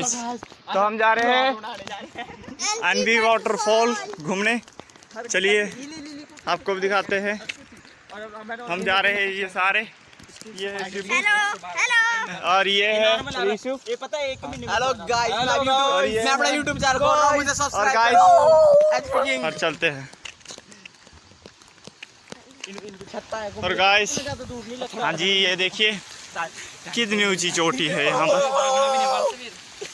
Guys, तो हम जा रहे हैं एनबी वाटरफॉल घूमने। चलिए आपको भी दिखाते हैं। हम जा रहे हैं, ये सारे, ये है शिबू और ये है ऋषु। ये पता है हेलो गाइस, मैं अपना YouTube चैनल खोल रहा हूं, मुझे सब्सक्राइब और करो। और चलते हैं। और गाइस, हाँ जी, ये देखिए कितनी ऊंची चोटी है यहाँ पर,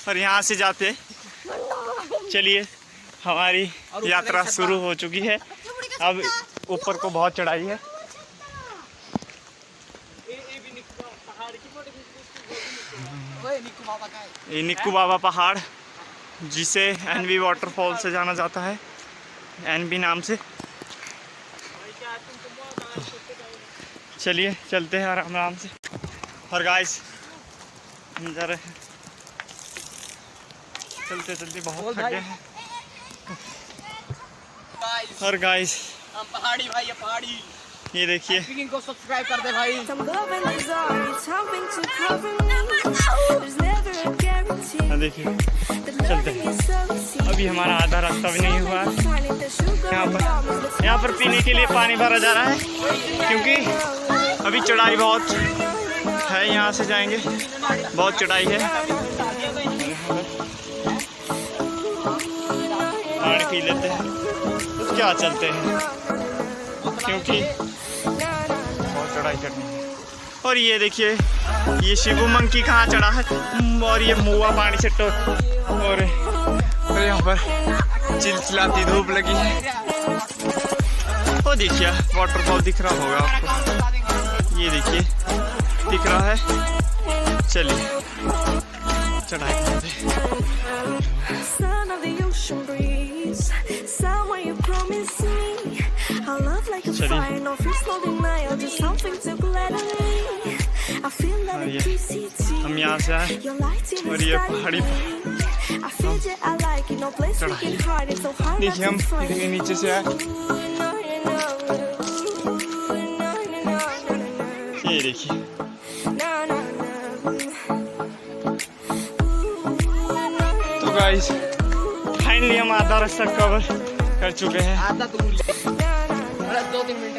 और यहाँ से जाते। चलिए, हमारी यात्रा शुरू हो चुकी है। अब ऊपर को बहुत चढ़ाई है। ये निक्कू बाबा पहाड़, जिसे एनबी वाटरफॉल से जाना जाता है, एनबी नाम से। चलिए चलते हैं आराम आराम से। और गाइस, हम जा रहे हैं, चलते चलते बहुत थक गए हैं। और गाइस, हम पहाड़ी भाई, ये पहाड़ी, ये देखिए, को सब्सक्राइब कर दे भाई। देखिए चलते हैं। अभी हमारा आधा रास्ता भी नहीं हुआ। यहाँ पर पीने के लिए पानी भरा जा रहा है, क्योंकि अभी चढ़ाई बहुत है। यहाँ से जाएंगे, बहुत चढ़ाई है। पानी पी लेते हैं, तो क्या चलते हैं, क्योंकि बहुत चढ़ाई चढ़नी है। और ये देखिए, ये शिबू मंकी कहाँ चढ़ा है, और ये मुआ पानी से और यहाँ पर चिलचिलाती धूप लगी है। वो देखिए वाटरफॉल दिख रहा होगा आपको, ये देखिए दिख रहा है। चलिए चढ़ाई करते हैं। हम यहाँ से आए, और ये पहाड़ी देखिए, हम इतने नीचे से आए। ये देखिए, तो गाइस फाइनली हम आधा रास्ता कवर कर चुके हैं। आधा तो 2-3 मिनट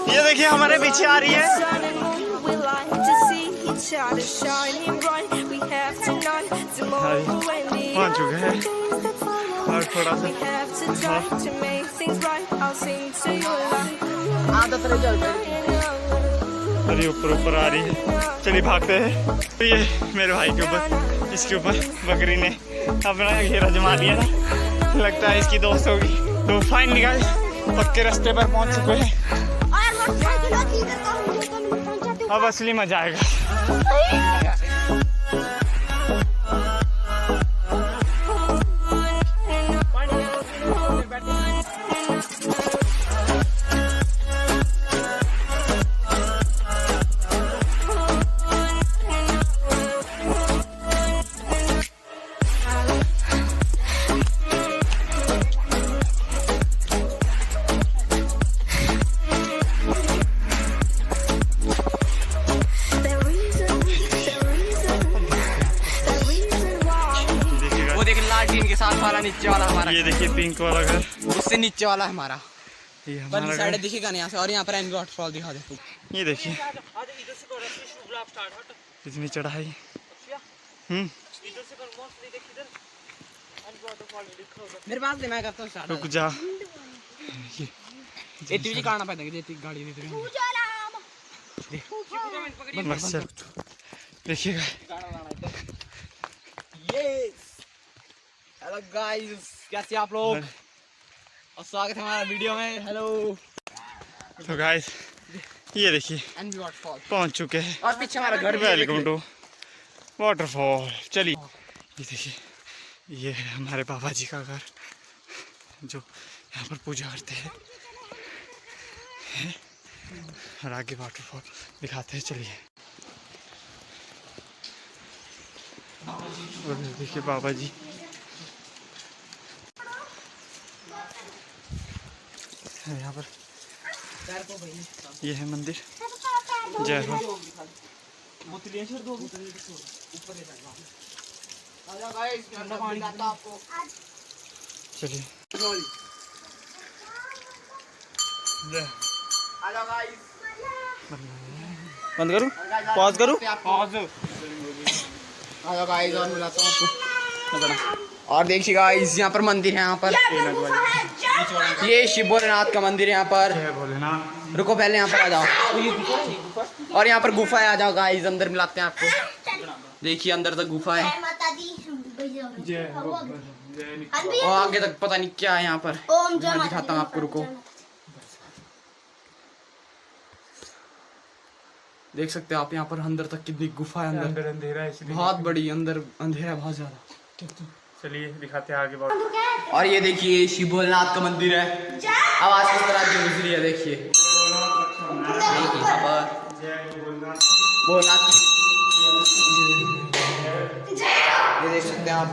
ये देखिए हमारे पीछे आ रही है। पहुंच चुके हैं, और थोड़ा सा अरे ऊपर ऊपर आ रही है। चलिए भागते हैं। तो ये मेरे भाई के ऊपर, इसके ऊपर बकरी ने अपना घेरा जमा दिया था, लगता है इसकी दोस्त होगी। तो फाइनली गाइस, पक्के रास्ते पर पहुंच चुके हैं। अब असली मजा आएगा। के साथ हमारा नीचे वाला, हमारा ये देखिए पिंक वाला घर, उससे नीचे वाला हमारा, ये हमारा साइड दिखेगा नहीं यहाँ से। और यहाँ पर एनबी वाटरफॉल दिखा दे। ये देखिए इतनी चढ़ाई। मेरे पास दे, मैं करता हूँ स्टार्ट। रुक जा, ये तुझे काटना पड़ेगा, ये गाड़ी दे दे। बस चल, देखिएगा। हेलो गाइस, कैसे आप लोग, और स्वागत है हमारा वीडियो में। हेलो। तो गाइस, ये देखिए एनबी वाटरफॉल पहुंच चुके हैं, और पीछे हमारा घर। Welcome to waterfall. चलिए, ये देखिए, ये है हमारे पापा जी का घर, जो यहाँ पर पूजा करते हैं और आगे वाटरफॉल दिखाते हैं। चलिए और देखिए बाबा जी, यहाँ पर ये है मंदिर। जय हो। चलिए बंद करूं, पॉज करूं? गाइस और मिलाता हूं आपको। और देखिए गाइस यहाँ पर मंदिर है, यहाँ पर ये शिव भोलेनाथ का मंदिर है यहाँ पर। जय भोलेनाथ। रुको पहले यहाँ पर आ जाओ। और यहाँ पर गुफा है, आ जाओ गाइस अंदर मिलाते हैं आपको। देखिए अंदर तक गुफा है और आगे तक पता नहीं क्या है यहाँ पर। मैं दिखाता हूँ आपको, रुको। देख सकते हैं आप यहाँ पर अंदर तक कितनी गुफा है। अंदर अंधेरा है इसलिए बहुत बड़ी, अंदर अंधेरा बहुत ज्यादा। चलिए दिखाते हैं आगे बहुत। और ये देखिए शिव भोलेनाथ का मंदिर है। आवाज किस तरह की गुजरी है, देखिए यहाँ पर भोलेनाथ ये देख सकते हैं आप।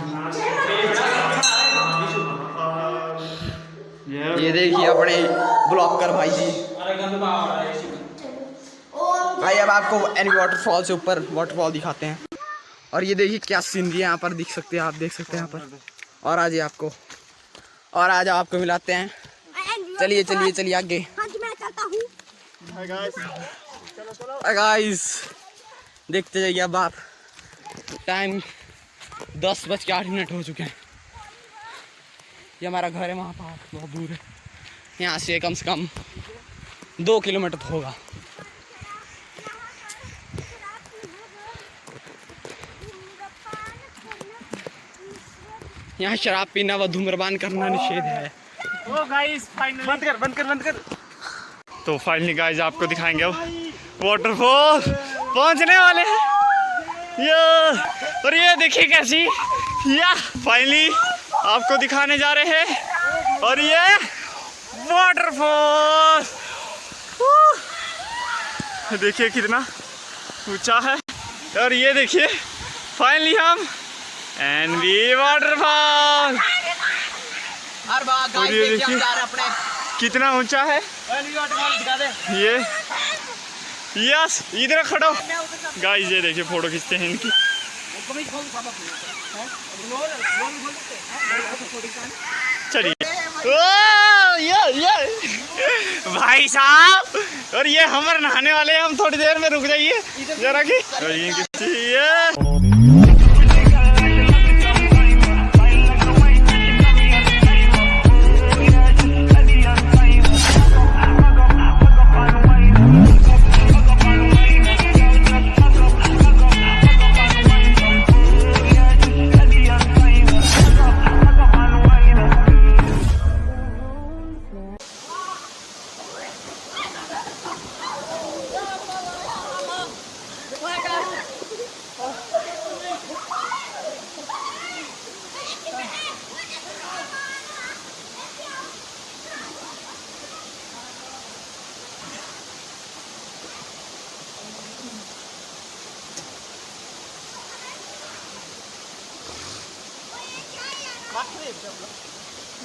ये देखिए अपने ब्लॉकर भाई जी। भाई अब आपको एनी वाटरफॉल से ऊपर वाटरफॉल दिखाते हैं। और ये देखिए क्या सीनरी है यहाँ पर, दिख सकते हैं आप, देख सकते हैं यहाँ पर। और आज आपको और आज आपको मिलाते हैं। चलिए चलिए चलिए आगे। गाइस देखते जाइए। अब आप टाइम 10:08 हो चुके हैं। ये हमारा घर है, वहाँ पर बहुत दूर है। यहाँ से कम 2 किलोमीटर तो होगा। यहाँ शराब पीना व धूम्रपान करना निषेध है। ओ गाइस फाइनली बंद कर। तो फाइनली गाइस आपको दिखाएंगे अब वाटरफॉल पहुंचने वाले हैं। और ये देखिए कैसी या फाइनली आपको दिखाने जा रहे हैं। और ये वाटरफॉल देखिए कितना ऊंचा है। और ये देखिए फाइनली हम एनवी वाटरफॉल। और ये देखिए कितना ऊंचा है ये। यस इधर खड़ो गाइस, ये देखिए फोटो खींचते हैं इनकी। चलिए ये भाई साहब, और ये हमारे नहाने वाले हैं। हम थोड़ी देर में रुक जाइए जरा की।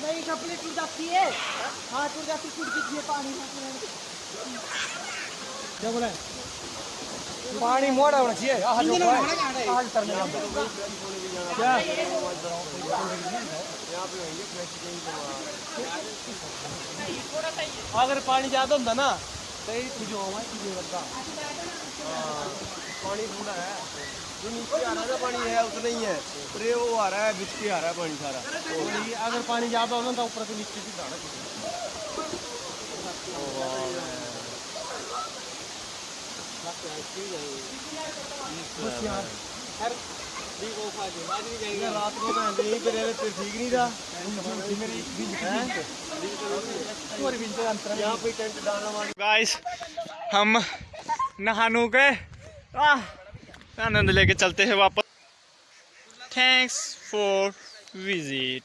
नहीं कपड़े टूट जाती है। हाँ टूट जाती, टूट जाती है पानी। क्या बोला है? पानी मोड़ा होना चाहिए। क्या अगर पानी ज्यादा होता ना तो पानी थोड़ा है, जो नीचे आ रहा है पानी है उतना ही है, पर ये वो आ रहा है बीच पे आ रहा है पानी सारा। तो अगर पानी ज्यादा होना तो ऊपर से नीचे भी जाना रात को मैं यहीं पे रह रहे ठीक नहीं था। यहाँ पे टेंट डालना। गाइस हम नहानू के आनंद लेके चलते हैं वापस। Thanks for visit.